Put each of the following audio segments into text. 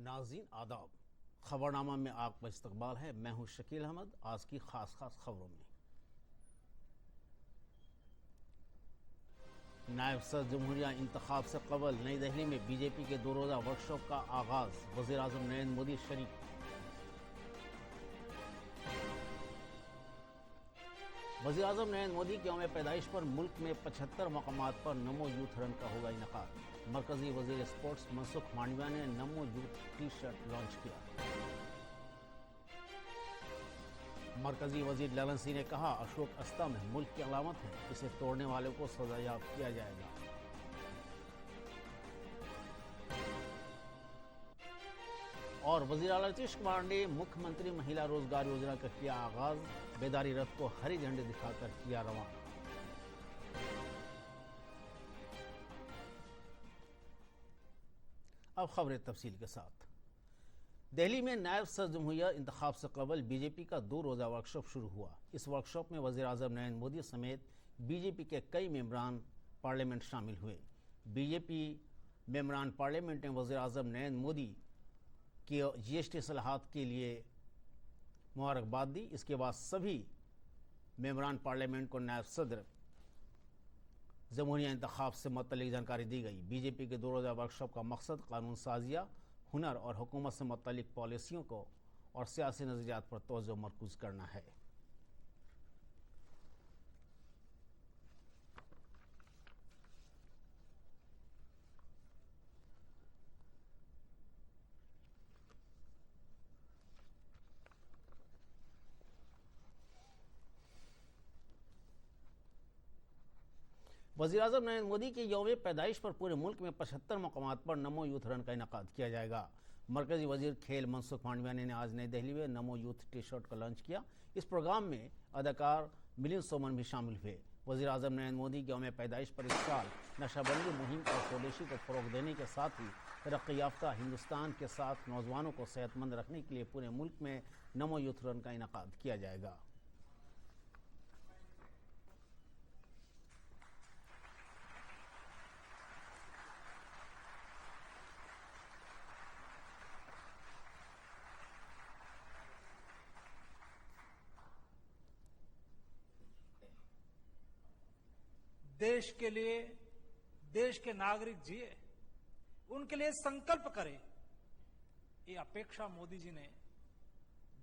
नाज़रीन आदाब। खबरनामा में आपका इस्तकबाल है। मैं हूं शकील अहमद। आज की खास खबरों में नायब सदर जमहूरिया इंतखाब से कबल नई दिल्ली में बीजेपी के 2 रोज़ा वर्कशॉप का आगाज, वज़ीर आज़म नरेंद्र मोदी शरीक। वज़ीर आज़म नरेंद्र मोदी के यौम पैदाइश पर मुल्क में 75 मकामात पर नमो यूथ रन का होगा इनेकाद। मरकजी वज़ीर स्पोर्ट्स मनसुख मांडविया ने नमो यूथ टी शर्ट लॉन्च किया। मरकजी वज़ीर ललन सिंह ने कहा, अशोक स्तंभ मुल्क की अलामत है, इसे तोड़ने वालों को सजायाब किया जाएगा। और वज़ीर आला नीतीश कुमार ने मुख्यमंत्री महिला रोजगार योजना का किया आगाज, बेदारी रथ को हरी झंडी दिखाकर किया रवाना। अब खबरें तफसील के साथ। दिल्ली में नायब सदर जमहूरिया इंतखाब से कबल बीजेपी का 2 रोज़ा वर्कशॉप शुरू हुआ। इस वर्कशॉप में वज़ीर आज़म नरेंद्र मोदी समेत बीजेपी के कई मेंबरान पार्लियामेंट शामिल हुए। बीजेपी मेंबरान पार्लियामेंट ने वज़ीर आज़म नरेंद्र मोदी की जीएसटी इस्लाहात के लिए मुबारकबाद दी। इसके बाद सभी मेंबरान पार्लियामेंट को नायब सदर जमहूरिया इंतखाब से मुतल्लिक जानकारी दी गई। बीजेपी के 2 रोज़ा वर्कशॉप का मकसद कानून साजिया, हुनर और हुकूमत से मुतल्लिक पॉलिसियों को और सियासी नज़रियात पर तवज्जो मरकूज करना है। वज़ीर आज़म नरेंद्र मोदी के यौम पैदाइश पर पूरे मुल्क में 75 मकामात पर नमो यूथ रन का इनेकाद किया जाएगा। मरकजी वज़ीर खेल मनसुख मांडविया ने आज नई दिल्ली में नमो यूथ टी शर्ट का लॉन्च किया। इस प्रोग्राम में अदाकार मिलिंद सोमन भी शामिल हुए। वज़ीर आज़म नरेंद्र मोदी के यौम पैदाइश पर इस साल नशाबंदी मुहिम और स्वदेशी को फ़रोग़ देने के साथ ही तरक्की याफ्ता हिंदुस्तान के साथ नौजवानों को सेहतमंद रखने के लिए पूरे मुल्क में नमो यूथ रन का इनेकाद किया जाएगा। देश के लिए, देश के नागरिक जिए, उनके लिए संकल्प करें, ये अपेक्षा मोदी जी ने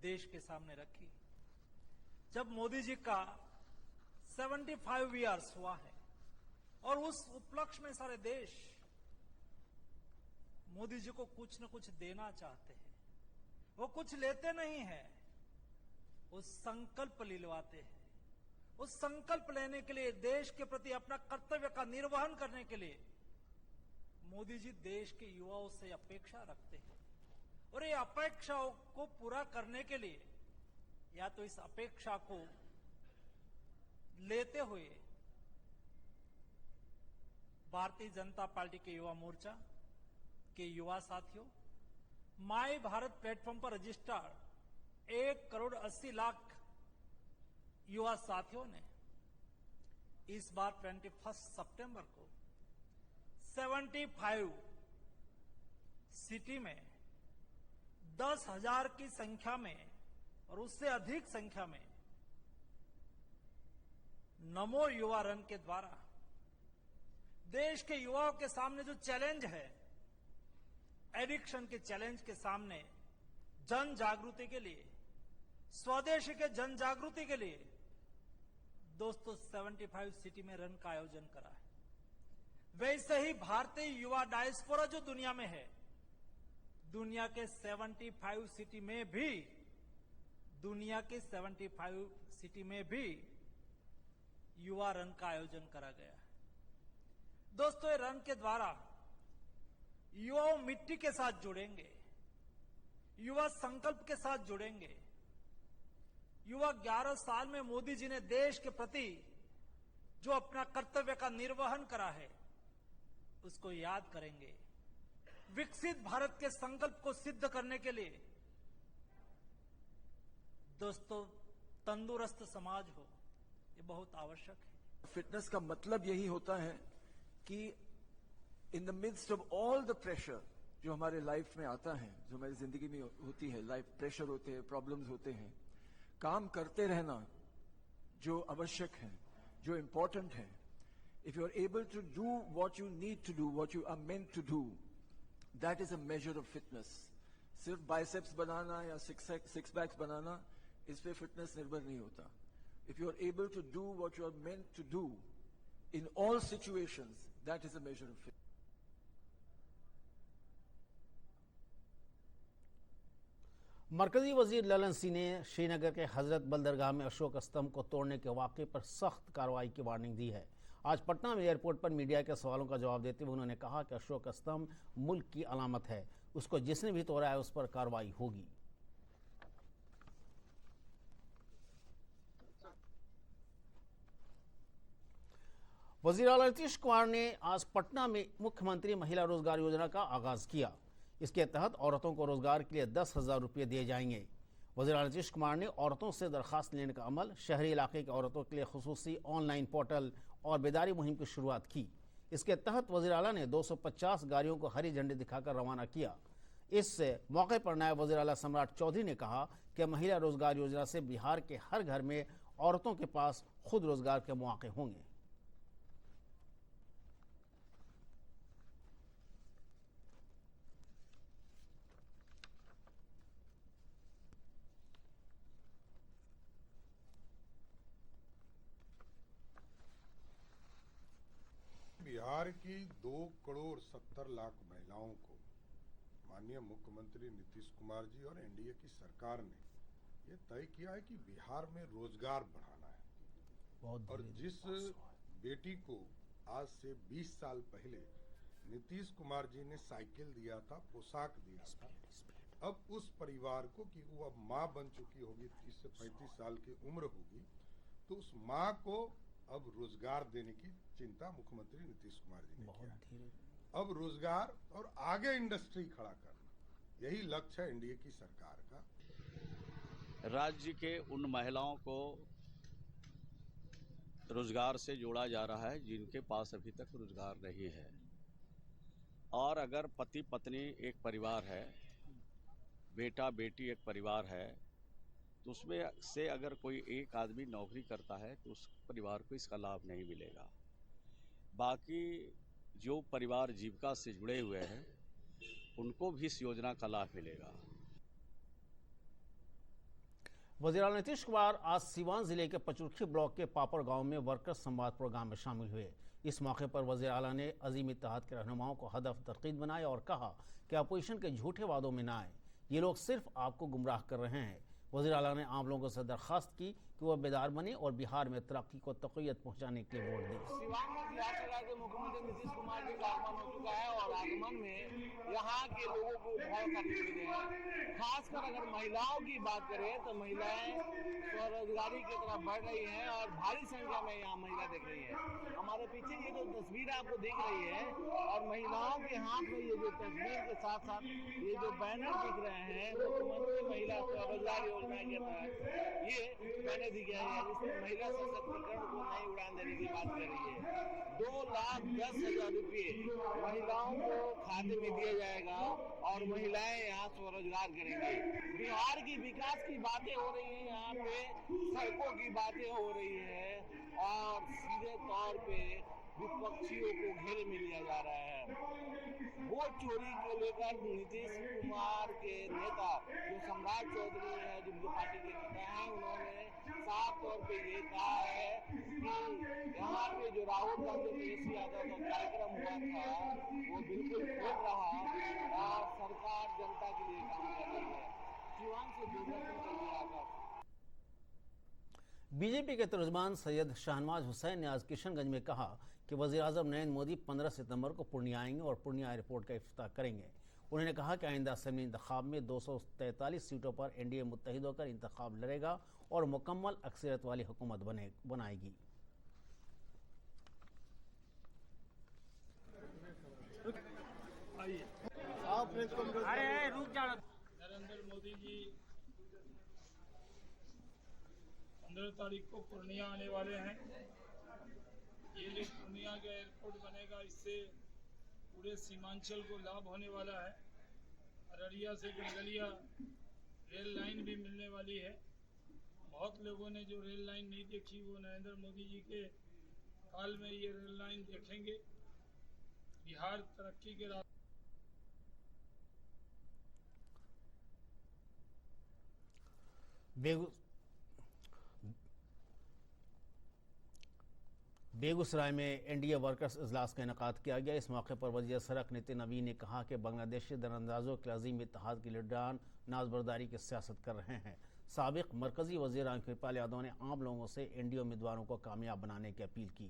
देश के सामने रखी। जब मोदी जी का 75 ईयर्स हुआ है और उस उपलक्ष्य में सारे देश मोदी जी को कुछ न कुछ देना चाहते हैं। वो कुछ लेते नहीं है, वो संकल्प लिलवाते हैं। उस संकल्प लेने के लिए, देश के प्रति अपना कर्तव्य का निर्वहन करने के लिए मोदी जी देश के युवाओं से अपेक्षा रखते हैं। और ये अपेक्षाओं को पूरा करने के लिए या तो इस अपेक्षा को लेते हुए भारतीय जनता पार्टी के युवा मोर्चा के युवा साथियों, माय भारत प्लेटफॉर्म पर रजिस्टर्ड 1,80,00,000 युवा साथियों ने इस बार 21 सितंबर को 75 सिटी में 10,000 की संख्या में और उससे अधिक संख्या में नमो युवा रन के द्वारा देश के युवाओं के सामने जो चैलेंज है, एडिक्शन के चैलेंज के सामने जन जागृति के लिए, स्वदेशी के जन जागृति के लिए दोस्तों 75 सिटी में रन का आयोजन करा है। वैसे ही भारतीय युवा डायस्पोरा जो दुनिया में है, दुनिया के 75 सिटी में भी, दुनिया के 75 सिटी में भी युवा रन का आयोजन करा गया है। दोस्तों, ये रन के द्वारा युवा मिट्टी के साथ जुड़ेंगे, युवा संकल्प के साथ जुड़ेंगे। युवा 11 साल में मोदी जी ने देश के प्रति जो अपना कर्तव्य का निर्वहन करा है, उसको याद करेंगे। विकसित भारत के संकल्प को सिद्ध करने के लिए दोस्तों तंदुरुस्त समाज हो, ये बहुत आवश्यक है। फिटनेस का मतलब यही होता है कि in the midst of all the pressure जो हमारे लाइफ में आता है, जो हमारी जिंदगी में होती है, लाइफ प्रेशर होते हैं, प्रॉब्लम्स होते हैं, काम करते रहना जो आवश्यक है, जो इंपॉर्टेंट है, if you are able to do what you need to do, what you are meant to do, that is a measure of fitness. सिर्फ बाइसेप्स बनाना या सिक्स पैक्स बनाना, इस पे फिटनेस निर्भर नहीं होता. If you are able to do what you are meant to do in all situations, that is a measure of fitness. मरकजी वजीर ललन सिंह ने श्रीनगर के हजरत बल दरगाह में अशोक स्तंभ को तोड़ने के वाक़े पर सख्त कार्रवाई की वार्निंग दी है. आज पटना में एयरपोर्ट पर मीडिया के सवालों का जवाब देते हुए उन्होंने कहा कि अशोक स्तंभ मुल्क की अलामत है, उसको जिसने भी तोड़ा है उस पर कार्रवाई होगी. वजीर आला नीतीश कुमार ने आज पटना में मुख्यमंत्री महिला रोजगार योजना का आगाज किया. इसके तहत औरतों को रोजगार के लिए 10,000 रुपये दिए जाएंगे. वजीर आला नीतीश कुमार ने औरतों से दरखास्त लेने का अमल, शहरी इलाके की औरतों के लिए खुसूसी ऑनलाइन पोर्टल और बेदारी मुहिम की शुरुआत की. इसके तहत वजीर आला ने 250 गाड़ियों को हरी झंडी दिखाकर रवाना किया. इस मौके पर नायब वजीर आला सम्राट चौधरी ने कहा कि महिला रोजगार योजना से बिहार के हर घर में औरतों के पास खुद रोजगार के मौके होंगे. बिहार की 2,70,00,000 महिलाओं को माननीय मुख्यमंत्री नीतीश कुमार जी और एनडीए की सरकार ने ये तय किया है कि बिहार में रोजगार बढ़ाना है. और जिस बेटी को आज से 20 साल पहले नीतीश कुमार जी ने साइकिल दिया था, पोशाक दिया था, अब उस परिवार को कि वो अब माँ बन चुकी होगी, 30 से 35 साल की उम्र होगी, तो उस माँ को अब रोजगार देने की चिंता मुख्यमंत्री नीतीश कुमार जी ने किया है. अब रोजगार और आगे इंडस्ट्री खड़ा करना, यही लक्ष्य है एनडीए की सरकार का. राज्य के उन महिलाओं को रोजगार से जोड़ा जा रहा है जिनके पास अभी तक रोजगार नहीं है. और अगर पति पत्नी एक परिवार है, बेटा बेटी एक परिवार है, तो उसमें से अगर कोई एक आदमी नौकरी करता है तो उस परिवार को इसका लाभ नहीं मिलेगा. बाकी जो परिवार जीविका से जुड़े हुए हैं उनको भी इस योजना का लाभ मिलेगा. वज़ीर आला नीतीश कुमार आज सीवान जिले के पचरुखी ब्लॉक के पापड़ गांव में वर्कर्स संवाद प्रोग्राम में शामिल हुए. इस मौके पर वज़ीर आला ने अजीम इत्तेहाद के रहनुमाओं को हदफ तरकीब बनाया और कहा कि अपोजिशन के झूठे वादों में न आए, ये लोग सिर्फ आपको गुमराह कर रहे हैं. वज़ीर आला ने आम लोगों से दरख्वास्त की कि वह बेदार बने और बिहार में तरक्की को तक़वियत पहुँचाने के लिए वोट दें. सीवान में बिहार सरकार के मुख्यमंत्री नीतीश कुमार जी का आगमन हो चुका है और आगमन में यहाँ के लोगों को बहुत सारी सुविधाएं हैं. खासकर अगर महिलाओं की बात करें तो महिलाएं स्वरोजगारी की तरफ बढ़ रही हैं और भारी संख्या में यहाँ महिला दिख रही है. हमारे पीछे ये जो तस्वीर आपको दिख रही है और महिलाओं के हाथ में ये जो तस्वीर के साथ साथ ये जो बैनर दिख रहे हैं मुख्यमंत्री महिला स्वरोजगार योजना के तहत ये मैंने दिया है, जिसमें महिला सशक्तिकरण को नई उड़ान देने की बात कर रही है. 2,10,000 रुपये महिलाओं को खाते में दिया जाएगा और महिलाएं यहाँ स्वरोजगार करेंगे. बिहार की विकास की बातें हो रही है, यहाँ पे सड़कों की बातें हो रही है और सीधे तौर पे विपक्षियों को घेरे में लिया जा रहा है. वोट चोरी को लेकर नीतीश कुमार के नेता जो सम्राट चौधरी है, जिनकी पार्टी के नेता हैं, उन्होंने साफ तौर पे ये कहा है कि यहाँ पे जो राहुल गांधी तेजस्वी यादव का कार्यक्रम हुआ था वो बिल्कुल फेल रहा और सरकार जनता के लिए काम कर रही है. सीवान से दूरदर्शन के लिए आकर बीजेपी के तर्जुमान सैयद शाहनवाज हुसैन ने आज किशनगंज में कहा कि वज़ीर-ए-आज़म नरेंद्र मोदी 15 सितंबर को पूर्णिया आएंगे और पूर्णिया एयरपोर्ट का इफ्तिताह करेंगे. उन्होंने कहा कि आइंदा असेंबली इंतखाब में 243 सीटों पर एनडीए मुत्तहिद होकर इंतखाब लड़ेगा और मुकम्मल अक्सरियत वाली हुकूमत बनाएगी. नरेंद्र मोदी जी 15 तारीख को पूर्णिया आने वाले हैं. ये जो पूर्णिया का एयरपोर्ट बनेगा इससे पूरे सीमांचल को लाभ होने वाला है. अररिया से गलगलिया रेल लाइन भी मिलने वाली है। बहुत लोगों ने जो रेल लाइन नहीं देखी वो नरेंद्र मोदी जी के काल में ये रेल लाइन देखेंगे। बिहार तरक्की के रास्ते बेगूसराय में एनडीए वर्कर्स इजलास का इनेकाद किया गया। इस मौके पर वज़ीर सड़क नितिन नवीन ने कहा कि बांग्लादेशी दरअंदाजों के अजीम इत्तेहाद के लीडरान नाजबरदारी की सियासत कर रहे हैं। साबिक मरकजी वज़ीर रामकृपाल यादव ने आम लोगों से एनडीए उम्मीदवारों को कामयाब बनाने की अपील की।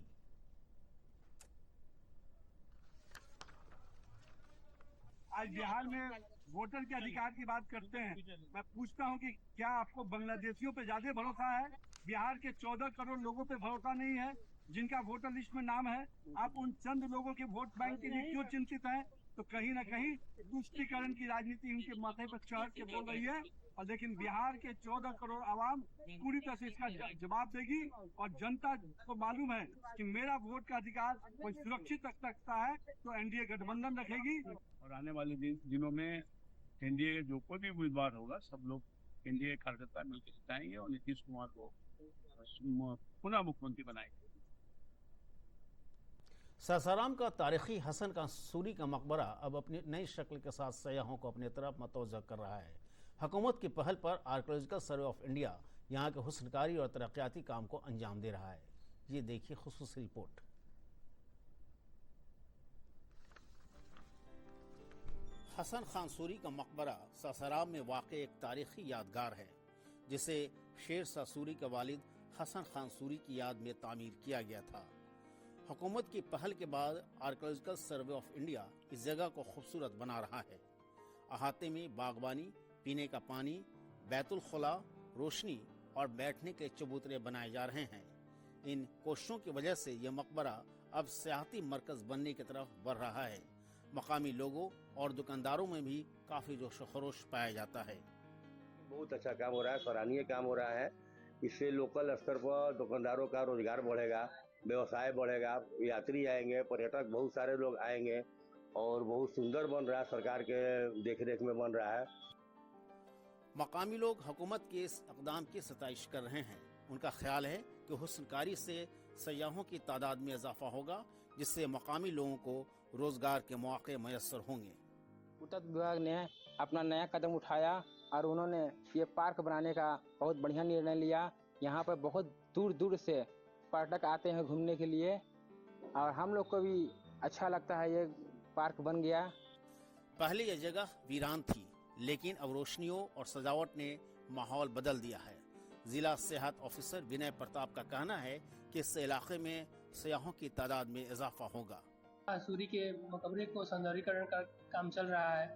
आज बिहार में वोटर के अधिकार की बात करते हैं। मैं पूछता हूं कि क्या आपको बांग्लादेशियों पे ज्यादा भरोसा है? बिहार के 14 करोड़ लोगों पे भरोसा नहीं है जिनका वोटर लिस्ट में नाम है। आप उन चंद लोगों के वोट बैंक के लिए क्यों चिंतित हैं? तो कहीं ना कहीं तुष्टीकरण की राजनीति उनके माथे पर चढ़ के बोल रही है। और लेकिन बिहार के 14 करोड़ आवाम पूरी तरह से इसका जवाब देगी और जनता को मालूम है कि मेरा वोट का अधिकार कोई सुरक्षित रख सकता है तो एनडीए गठबंधन रखेगी। और आने वाले दिनों में एनडीए जो कोई भी उम्मीदवार होगा सब लोग एनडीए कार्यकर्ता मिलकर जिताएंगे और नीतीश कुमार को पुनः मुख्यमंत्री बनाएंगे। सासाराम का तारीखी हसन कांसूरी का मकबरा अब अपनी नई शक्ल के साथ सयाहों को अपनी तरफ मतवज्जा कर रहा है। हुकूमत की पहल पर आर्कियोलॉजिकल सर्वे ऑफ इंडिया यहाँ के हुस्नकारी और तरक्याती काम को अंजाम दे रहा है। ये देखिए खुसूसी रिपोर्ट। हसन खानसूरी का मकबरा सासाराम में वाक़ई एक तारीखी यादगार है, जिसे शेर शाह सूरी के वालिद हसन खानसूरी की याद में तामीर किया गया था। हुकूमत की पहल के बाद आर्कियोलॉजिकल सर्वे ऑफ इंडिया इस जगह को खूबसूरत बना रहा है। अहाते में बागबानी, पीने का पानी, बैतुल खुला, रोशनी और बैठने के चबूतरे बनाए जा रहे हैं। इन कोशिशों की वजह से यह मकबरा अब सियाहती मरकज बनने की तरफ बढ़ रहा है। मकामी लोगों और दुकानदारों में भी काफी जोश खरोश पाया जाता है। बहुत अच्छा काम हो रहा है, सराहनीय काम हो रहा है। इससे लोकल स्तर पर दुकानदारों का रोजगार बढ़ेगा, व्यवसाय बढ़ेगा, यात्री आएंगे, पर्यटक बहुत सारे लोग आएंगे और बहुत सुंदर बन रहा है। सरकार के देखरेख में बन रहा है। मकामी लोग हुकूमत के इस इक़दाम की सताइश कर रहे हैं। उनका ख्याल है कि हुस्नकारी से सयाहों की तादाद में इजाफा होगा, जिससे मकामी लोगों को रोजगार के मौके मयसर होंगे। पूर्तत्व विभाग ने अपना नया कदम उठाया और उन्होंने ये पार्क बनाने का बहुत बढ़िया निर्णय लिया। यहाँ पर बहुत दूर दूर से पर्यटक आते हैं घूमने के लिए और हम लोग को भी अच्छा लगता है। ये पार्क बन गया। पहले यह जगह वीरान थी, लेकिन अब रोशनियों और सजावट ने माहौल बदल दिया है। जिला सेहत ऑफिसर विनय प्रताप का कहना है कि इस इलाके में सयाहों की तादाद में इजाफा होगा। सूरी के मकबरे को सौंदर्यीकरण का काम चल रहा है।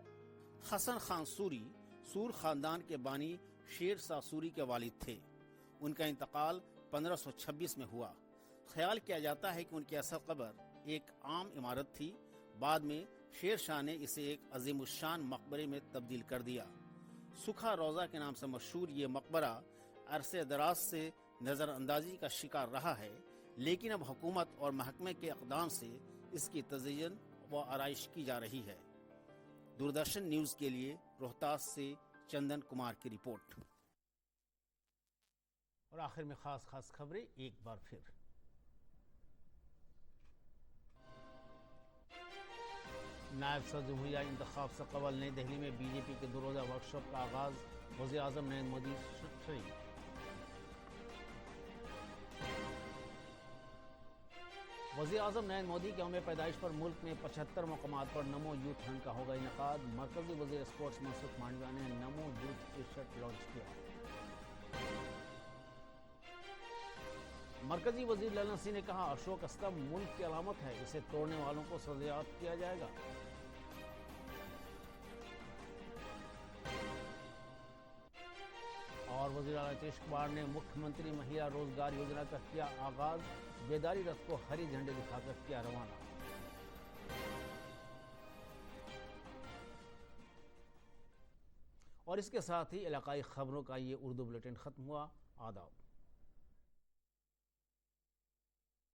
हसन खान सूरी सूर खानदान के बानी शेर शाह सूरी के वालिद थे। उनका इंतकाल 1526 में हुआ। ख्याल किया जाता है कि उनकी असल कब्र एक आम इमारत थी। बाद में शेर शाह ने इसे एक अजीमुशान मकबरे में तब्दील कर दिया। सुखा रोजा के नाम से मशहूर ये मकबरा अरसे दराज से नज़रअंदाजी का शिकार रहा है, लेकिन अब हुकूमत और महकमे के इक़दाम से इसकी तज़य्युन व आराइश की जा रही है। दूरदर्शन न्यूज़ के लिए रोहतास से चंदन कुमार की रिपोर्ट। और आखिर में खास खबरें एक बार फिर। नायब सदर जमहूरिया इंतखाब से कबल नई दिल्ली में बीजेपी के 2 रोज़ा वर्कशॉप का आगाज। वज़ीर आज़म नरेंद्र मोदी शरीक। वज़ीर आज़म नरेंद्र मोदी के यौम पैदाइश पर मुल्क में 75 मकामात पर नमो यूथ रन का होगा इनेकाद। मरकजी वज़ीर स्पोर्ट्स मनसुख मांडविया ने नमो यूथ टी शर्ट लॉन्च किया। मरकजी वज़ीर ललन सिंह ने कहा, अशोक स्तंभ मुल्क की अलामत है, इसे तोड़ने वालों को सजायाब किया जाएगा। और वज़ीर आला नीतीश कुमार ने मुख्यमंत्री महिला रोजगार योजना का किया आगाज। बेदारी रथ को हरी झंडी दिखाकर किया रवाना। और इसके साथ ही इलाकाई खबरों का ये उर्दू बुलेटिन खत्म हुआ। आदाब।